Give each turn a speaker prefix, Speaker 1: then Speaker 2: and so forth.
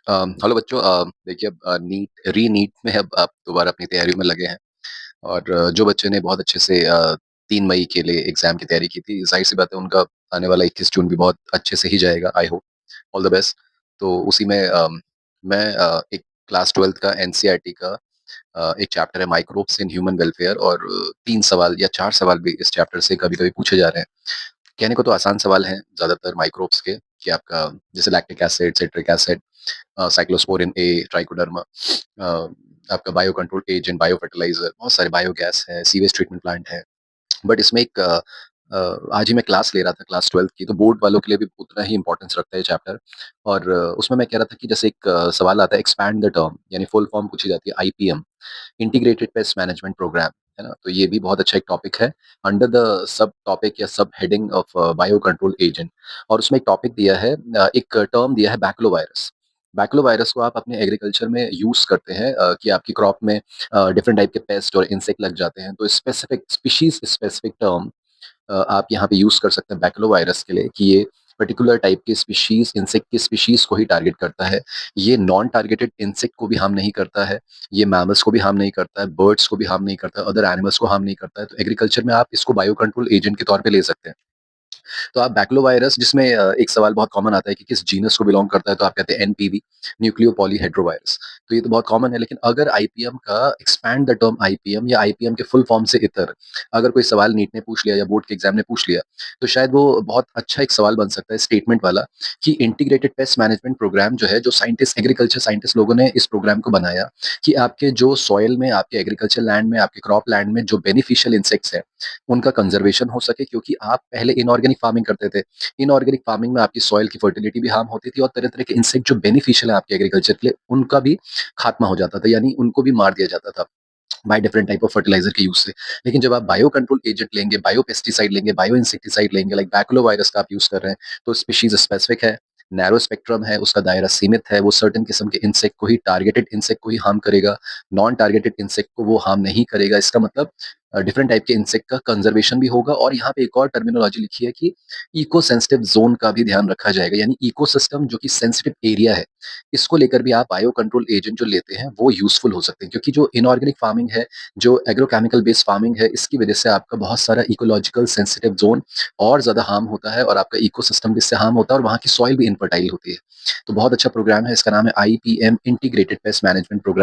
Speaker 1: Hello बच्चों। देखिए अब नीट री-नीट में अब आप दोबारा अपनी तैयारियों में लगे हैं और जो बच्चे ने बहुत अच्छे से 3 मई के लिए एग्ज़ाम की तैयारी की थी, ज़ाहिर-सी बात है उनका आने वाला 21 जून भी बहुत अच्छे से ही जाएगा, I hope, all the best. तो उसी में मैं एक क्लास 12th का एनसीईआरटी का एक चैप्टर है माइक्रोब्स इन ह्यूमन वेलफेयर और 3 सवाल या 4 सवाल भी इस चैप्टर से कभी-कभी पूछे जा रहे हैं। कहने को तो आसान सवाल हैं ज़्यादातर माइक्रोब्स के कि आपका जैसे lactic acid, citric acid, cyclosporin A, trichoderma, uh, आपका bio control agent, bio fertiliser, बहुत सारे बायोगैस है, सीवेज ट्रीटमेंट प्लांट है। बट इसमें एक आज ही मैं क्लास ले रहा था क्लास 12th की, तो बोर्ड वालों के लिए भी उतना ही इम्पोर्टेंस रखता है ये चैप्टर। और उसमें मैं कह रहा था कि जैसे एक सवाल आता है एक्सपैंड द टर्म यानी फुल फॉर्म पूछी जाती है IPM, integrated pest management programme, है ना? तो ये भी बहुत अच्छा एक टॉपिक है अंडर द सब टॉपिक या सब heading of bio control agent. और उसमें एक टॉपिक दिया है, एक टर्म दिया है बैक्लोवायरस। बैक्लोवायरस को आप अपने एग्रीकल्चर में यूज़ करते हैं कि आपकी क्रॉप में डिफरेंट टाइप के पेस्ट और इंसेक्ट लग जाते हैं। तो स्पेसिफिक स्पीशीज़ स्पेसिफिक टर्म आप यहाँ पे यूज़ कर सकते हैं बैक्लोवायरस के लिए कि ये पर्टिकुलर टाइप की स्पीशीज़, इंसेक्ट की स्पीशीज़ को ही टारगेट करता है। ये नॉन टारगेटेड इंसेक्ट को भी हार्म नहीं करता है, ये मैमल्स को भी हार्म नहीं करता है, बर्ड्स को भी हार्म नहीं करता है, अदर एनिमल्स को हार्म नहीं करता है। तो एग्रीकल्चर में आप इसको बायो कंट्रोल एजेंट के तौर पे ले सकते हैं। तो आप बैक्लोवायरस जिसमें एक सवाल बहुत कॉमन आता है कि किस जीनस को बिलॉन्ग करता है, तो आप कहते हैं एनपीवी, न्यूक्लियो पॉलीहेड्रोवायरस। तो ये तो बहुत कॉमन है, लेकिन अगर आईपीएम का एक्सपैंड द टर्म आईपीएम या आईपीएम के फुल फॉर्म से इतर अगर कोई सवाल नीट ने पूछ लिया या बोर्ड के एग्जाम ने पूछ लिया, तो शायद वो बहुत अच्छा एक सवाल बन सकता है स्टेटमेंट वाला कि इंटीग्रेटेड पेस्ट मैनेजमेंट प्रोग्राम जो है, जो साइंटिस्ट एग्रीकल्चर साइंटिस्ट लोगों ने इस प्रोग्राम को बनाया कि आपके जो सॉइल में, आपके एग्रीकल्चर लैंड में, आपके क्रॉप लैंड में जो बेनिफिशियल इंसेक्ट्स हैं, उनका कंजर्वेशन हो सके, क्योंकि आप पहले इनऑर्गेनिक फार्मिंग करते थे। इनऑर्गेनिक फार्मिंग में आपकी सॉइल की फर्टिलिटी भी हार्म होती थी और तरह-तरह के इंसेक्ट जो बेनिफिशियल है आपके एग्रीकल्चर के लिए, उनका भी खात्मा हो जाता था, यानी उनको भी मार दिया जाता था by different type of fertiliser के यूज़ से। लेकिन जब आप बायो कंट्रोल एजेंट लेंगे, बायो पेस्टिसाइड लेंगे, बायो इंसेक्टिसाइड लेंगे, लाइक बैक्लोवायरस का आप यूज़ कर रहे हैं, तो स्पीशीज़ स्पेसिफिक है, नैरो स्पेक्ट्रम है, उसका दायरा सीमित है, वो सर्टेन किस्म के इंसेक्ट को ही, टारगेटेड इंसेक्ट को ही हार्म करेगा, नॉन टारगेटेड इंसेक्ट को वो हार्म नहीं करेगा। इसका मतलब डिफरेंट टाइप के इंसेक्ट का कंजर्वेशन भी होगा। और यहाँ पे एक और टर्मिनोलॉजी लिखी है कि इको सेंसिटिव ज़ोन का भी ध्यान रखा जाएगा, यानी इकोसिस्टम जो कि सेंसिटिव एरिया है, इसको लेकर भी आप बायो कंट्रोल एजेंट जो लेते हैं, वो यूज़फुल हो सकते हैं। क्योंकि जो इनऑर्गेनिक फार्मिंग है, जो एग्रोकेमिकल बेस्ड फार्मिंग है, इसकी वजह से आपका बहुत सारा इकोलॉजिकल सेंसिटिव ज़ोन और ज़्यादा हार्म होता है और आपका इकोसिस्टम भी इससे हार्म होता है और वहाँ की सॉइल भी इनफर्टाइल होती है। तो बहुत अच्छा प्रोग्राम है, इसका नाम है IPM integrated pest management programme.